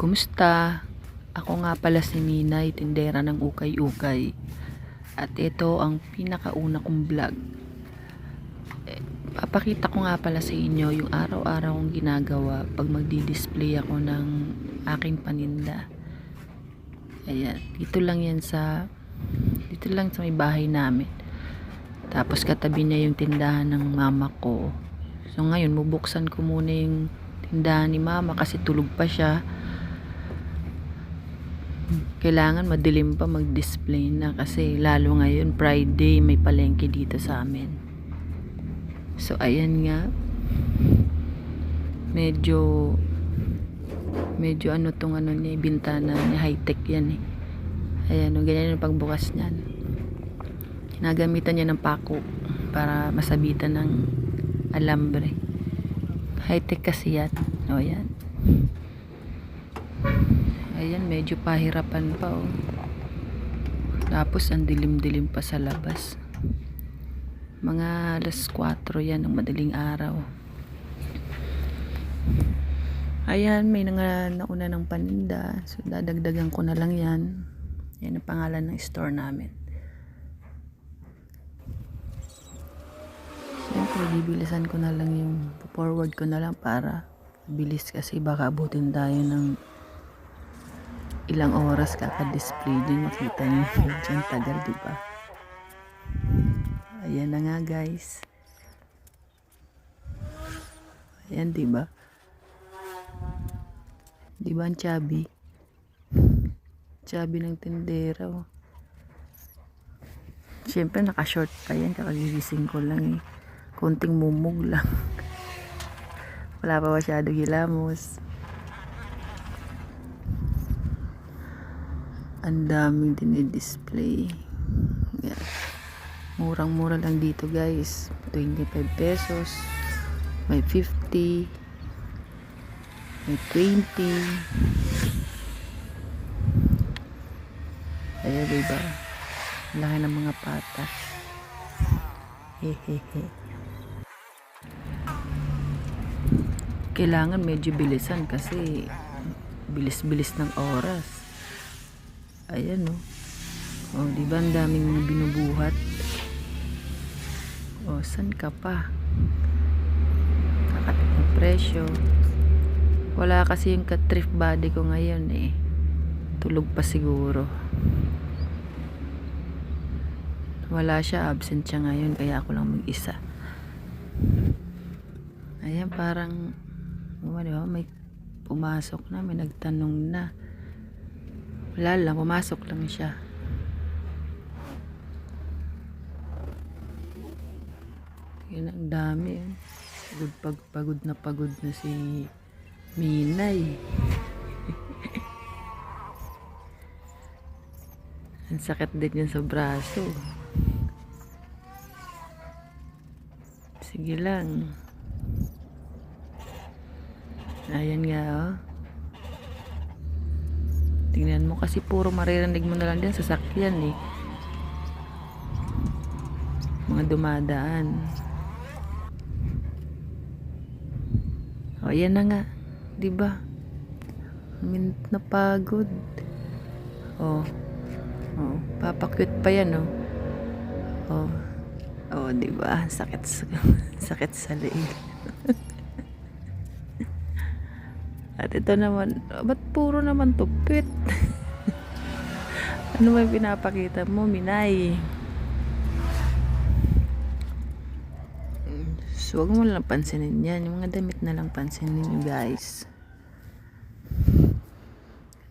Kumusta? Ako nga pala si Minay, tindera ng ukay-ukay. At ito ang pinakauna kong vlog. Papakita ko nga pala sa inyo yung araw-araw kong ginagawa pag magdi-display ako ng aking paninda. Ayan, dito lang sa may bahay namin. Tapos katabi niya yung tindahan ng mama ko. So ngayon, bubuksan ko muna yung tindahan ni mama kasi tulog pa siya. Kailangan madilim pa mag-display na kasi lalo ngayon Friday may palengke dito sa amin. So ayan nga, medyo ano tong ano niya, bintana niya, high tech yan eh. Ayan, ganyan yung pagbukas niyan. Nagamitan niya ng pako para masabitan ng alambre. High tech kasi yan. O yan. Ayan, medyo pahirapan pa oh. Tapos ang dilim-dilim pa sa labas. Mga alas 4 yan ng madaling araw. Ayan, may nauna ng paninda. So dadagdagan ko na lang yan. Yan ang pangalan ng store namin. Siyempre, bibilisan ko na lang yung forward ko na lang para bilis kasi baka abutin tayo ng ilang oras kaka-display din, makita niyo dyan tagal, diba? Ayan na nga guys. Ayan, diba? Diba ang chubby? Chubby ng tindera oh. Siyempre naka-short pa yan, kakagigising ko lang eh. Konting mumug lang. Wala pa masyado hilamos. Ang daming dinidisplay. Yeah. Murang-mura lang dito guys. 25 pesos. May 50. May 20. Ayan diba? Laki ng mga patas. Hehehe. Kailangan medyo bilisan kasi bilis-bilis ng oras. Ayan oh. Oh, di ba ang daming mga binubuhat? Oh, san ka pa? Kakatip ng presyo. Wala kasi yung ka-thrift body ko ngayon eh. Tulog pa siguro. Wala siya, absent siya ngayon kaya ako lang mag-isa. Ayan, parang diba, may pumasok na, may nagtanong na. Wala lang, pumasok lang siya. Yan ang dami. Pagod na si Minay. Ang sakit din yan sa braso. Sige lang. Ayan nga oh. Tingnan mo kasi puro maririnig mo na lang din sa sasakyan eh. Mga dumadaan. O yan na nga. Diba? Napagod. Oh. Oh, papakyut pa yan oh. Oh. Oh, diba? Sakit sa leeg. At ito naman, ba't puro naman tupit? Ano ba pinapakita mo, Minay? So, huwag mo lang pansinin yan. Yung mga damit na lang pansinin nyo, guys.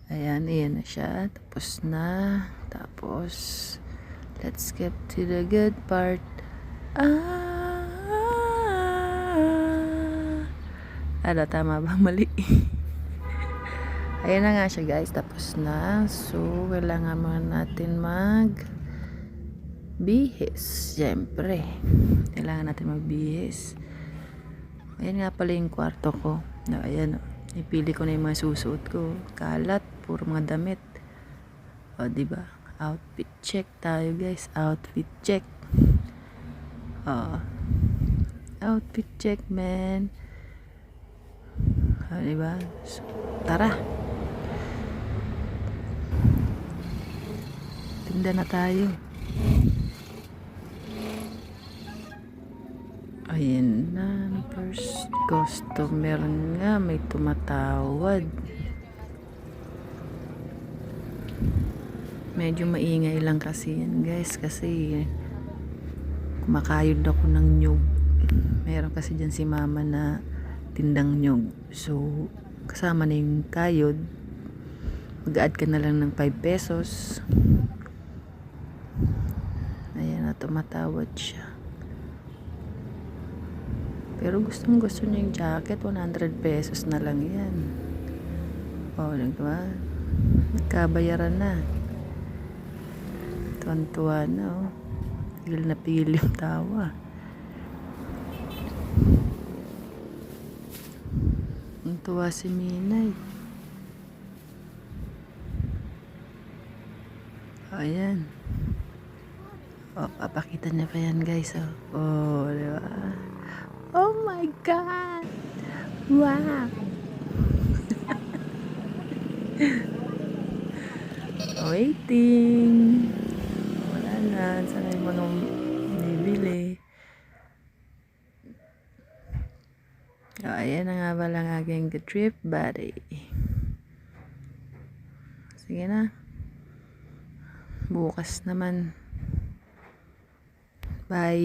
Ayan, ayan na siya. Tapos na. Tapos, let's get to the good part. Ano, tama ba? Mali. Ayan na nga siya guys, tapos na. So, kailangan muna natin bihis. Siyempre, kailangan natin magbihis. Ayan nga pala yung kwarto ko. No, ayan, ipili ko na yung mga susuot ko. Kalat, puro mga damit. O, diba? Outfit check tayo guys. Outfit check. Oh. Outfit check, man. Diba? So, tara. Tinda na tayo. Ayan na. First customer nga. May tumatawad. Medyo maingay lang kasi yan, guys. Kasi kumakayod ako ng nyug. Meron kasi dyan si mama na tindang nyug. So, kasama na yung kayod. Mag-add ka na lang ng 5 pesos. Ayan na, tumatawad siya. Pero gustong gusto niya yung jacket. 100 pesos na lang yan. O, diba? Nagkabayaran na. Tuwan-tuwa na, oh. Pigil na pigil yung tawa. Ang tuwa si Minay. Ayan. Oh, papakita niya pa yan, guys. Oh, diba? Oh my God! Wow! Waiting. Wala na. Sana yung mga bibili. Oh, ayan na nga pala ang aking trip buddy. Sige na. Bukas naman. Bye.